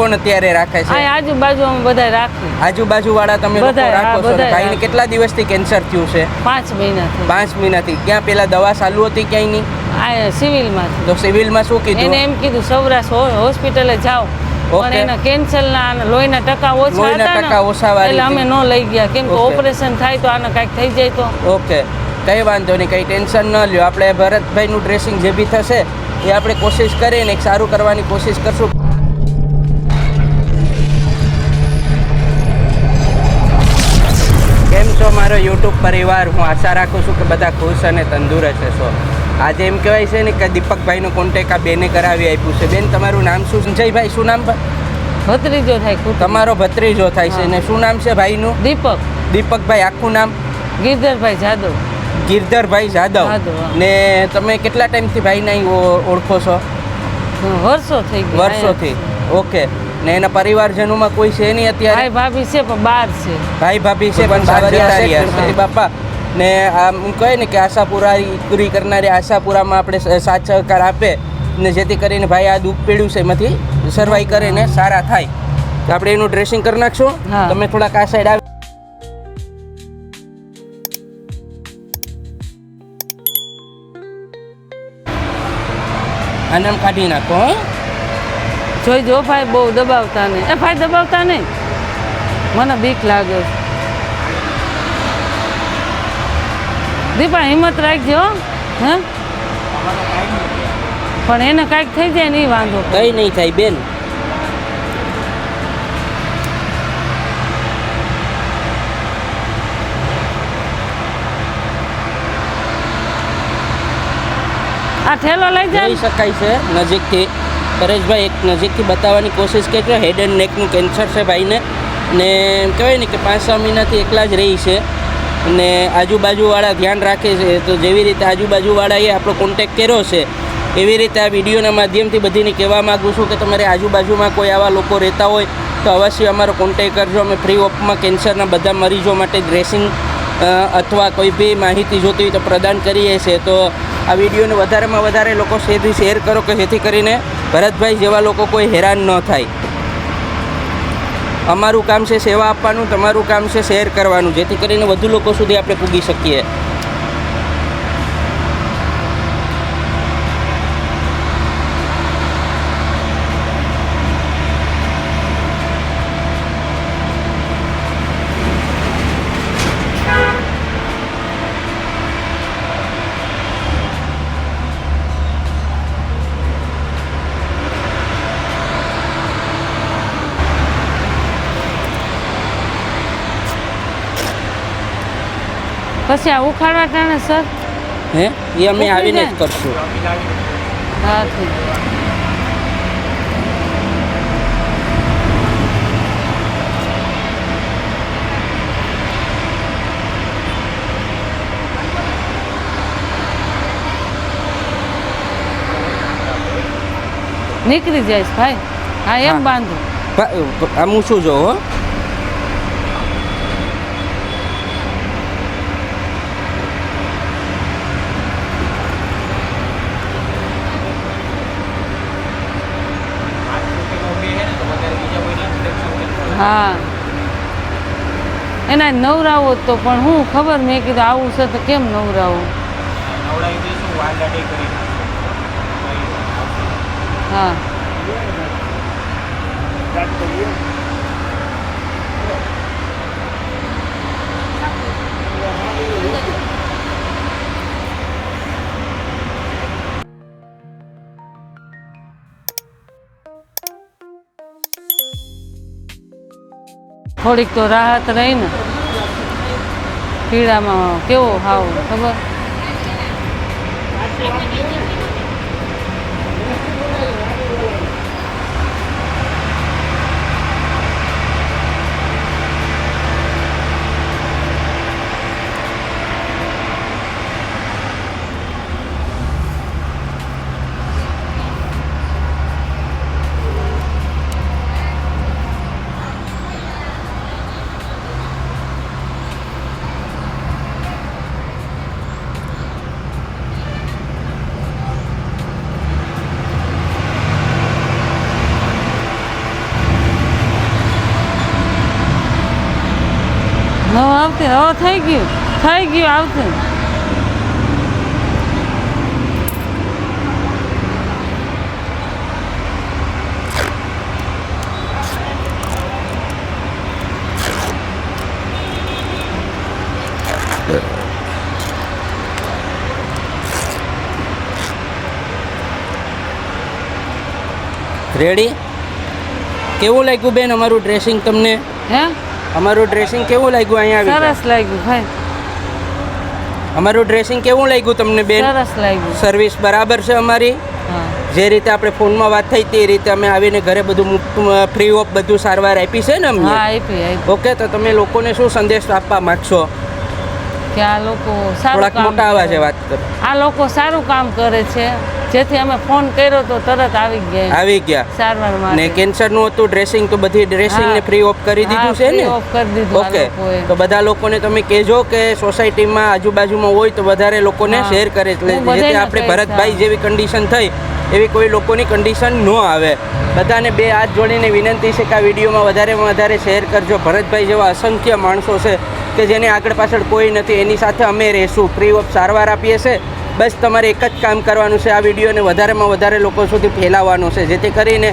કોણ અત્યારે રાખે છે? આજુબાજુ અમે બધા રાખી. આજુબાજુ વાળા તમે લોકો રાખો છો? ભાઈને કેટલા દિવસથી કેન્સર થયું છે? 5 મહિનાથી. 5 મહિનાથી. ક્યાં પેલા દવા ચાલુ હતી ક્યાંય નહીં? આ સિવિલમાં. તો સિવિલમાં શું કીધું? એને એમ કીધું સૌરાષ્ટ્ર હોસ્પિટલે જાઓ, પણ એના કેન્સરના લોહીના ટકા ઓછા હતા ને એટલે અમે ન લઈ ગયા, કેમ કે ઓપરેશન થાય તો આને કાંઈક થઈ જાય તો. ઓકે, કંઈ વાંધો નહીં, કંઈ ટેન્શન ન લ્યો. આપણે ભરતભાઈનું ડ્રેસિંગ જે બી થશે એ આપણે કોશિશ કરીને એક સારું કરવાની કોશિશ કરશું. કેમ છો મારો યુટ્યુબ પરિવાર? હું આશા રાખું છું કે બધા ખુશ અને તંદુરસ્ત હશો. આજે એમ કહેવાય છે ને કે દીપકભાઈનો કોન્ટેક્ટ આ બેને કરાવી આપ્યું છે. બેન, તમારું નામ શું? સંજયભાઈ, શું નામ? ભત્રીજો થાય. તમારો ભત્રીજો થાય છે. ને શું નામ છે ભાઈનું? દીપક. દીપકભાઈ. આખું નામ? ગિરધરભાઈ જાદવ. ગિરધરભાઈ જાદવ. ને તમે કેટલા ટાઈમથી ભાઈને ઓળખો છો? વર્ષો થઈ ગયા. વર્ષોથી. ઓકે. ને એના પરિવારજનોમાં કોઈ છે નહીં અત્યારે? ભાઈ ભાભી છે પણ બહાર છે. ભાઈ ભાભી છે પણ બહાર જતા રહ્યા છે. બાપા, ને આમ કહે ને કે આશાપુરા પૂરી કરનારી આશાપુરામાં આપણે સાથ સહકાર આપે ને જેથી કરીને ભાઈ આ દુઃખ પીડ્યું છે એમાંથી સર્વાઈ કરે ને સારા થાય. તો આપણે એનું ડ્રેસિંગ કરી નાખશું. તમે થોડાક આ સાઈડ આવી. આનામ કાઢી નાખો. જોઈજો ભાઈ, બહુ દબાવતા નહીં. એ ભાઈ દબાવતા નહીં, મને બીક લાગે. દીપા હિંમત રાખજો. હે પણ એને કાંઈક થઈ જાય નહીં વાંધો. કંઈ નહીં થાય બેન. આ ઠેલો લઈ જઈ શકાય છે નજીકથી. પરેશભાઈ એક નજીકથી બતાવવાની કોશિશ કરજો. હેડ એન્ડ નેકનું કેન્સર છે ભાઈને, ને એમ કહેવાય ને કે 5-6 મહિનાથી એકલા જ રહી છે. ને આજુબાજુવાળા ધ્યાન રાખે છે. તો જેવી રીતે આજુબાજુવાળાએ આપણો કોન્ટેક્ટ કર્યો છે એવી રીતે આ વિડીયોના માધ્યમથી બધીને કહેવા માગું છું કે તમારે આજુબાજુમાં કોઈ આવા લોકો રહેતા હોય તો અવશ્ય અમારો કોન્ટેક્ટ કરજો. અમે ફ્રી ઓફમાં કેન્સરના બધા મરીઝો માટે ડ્રેસિંગ અથવા કોઈ બી માહિતી જોતી હોય તો પ્રદાન કરીએ છીએ. તો આ વિડીયોને વધારેમાં વધારે લોકો શેર કરો કે જેથી કરીને ભરતભાઈ જેવા લોકો કોઈ હેરાન ન થાય. અમારું કામ છે સેવા આપવાનું, તમારું કામ છે શેર કરવાનું, જેથી કરીને વધુ લોકો સુધી આપણે પૂગી શકીએ. પછી આ ઉખાડવા ટાણે સર? હે, એ અમે આવીને જ કરશું. હા, નીકળી જઈશ ભાઈ. હા, એમ બાંધો. આમ હું શું જોઉં? હા, એના નવરાવો તો પણ હું ખબર, મેં કીધું આવું છે તો કેમ નવરાવો. હા, થોડીક તો રાહત રહી ને. પીડામાં કેવો હાવ ખબર. આવતી થઈ ગયું આવતી. રેડી? કેવું લાગ્યું બેન અમારું ડ્રેસિંગ તમને? હે અમારું ડ્રેસિંગ કેવું લાગ્યું અહીંયા આવી? સરસ લાગ્યું ભાઈ. અમારું ડ્રેસિંગ કેવું લાગ્યું તમને બેન? સરસ લાગ્યું. સર્વિસ બરાબર છે અમારી? હા જે રીતે આપણે ફોનમાં વાત થઈ તે રીતે અમે આવીને ઘરે બધું ફ્રી ઓફ બધું સારવાર આપી છે ને અમને? હા આપી. ઓકે, તો તમે લોકોને શું સંદેશ આપવા માંગશો? કે આ લોકો સારું થોડાક કામ મોટા અવાજે વાત કરો. આ લોકો સારું કામ કરે છે, જેથી અમે ફોન કર્યો તો તરત આવી ગયા સારવાર ને માટે. કેન્સરનું હતું ડ્રેસિંગ તો બધી ડ્રેસિંગને હા. ફ્રી ઓફ કરી દીધું છે ને? free off કરી દીધું આ ઓકે, લોકોએ. તો બધા લોકોને તમે કહેજો કે સોસાયટીમાં આજુબાજુમાં હોય તો વધારે લોકોને હા. શેર કરે, એટલે હું બધાને જેથી આપણે કહીશ, ભરતભાઈ હા. જેવી કન્ડિશન થઈ એવી કોઈ લોકોની કન્ડિશન ન આવે. બધાને બે હાથ જોડીને વિનંતી છે કે આ વિડીયોમાં વધારેમાં વધારે શેર કરજો. ભરતભાઈ જેવા અસંખ્ય માણસો છે કે જેને આગળ પાછળ કોઈ નથી, એની સાથે અમે રહેશું, ફ્રી ઓફ સારવાર આપીએ છીએ. બસ તમારે એક જ કામ કરવાનું છે, આ વિડીયોને વધારેમાં વધારે લોકો સુધી ફેલાવવાનો છે, જેથી કરીને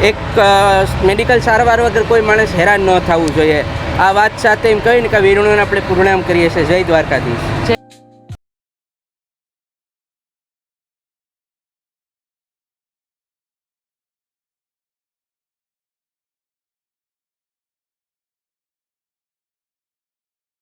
એક મેડિકલ સારવાર વગર કોઈ માણસ હેરાન ન થવું જોઈએ. આ વાત સાથે એમ કહીને કે વિડીયોને આપણે પૂર્ણામ કરીએ છીએ. જય દ્વારકાધીશ.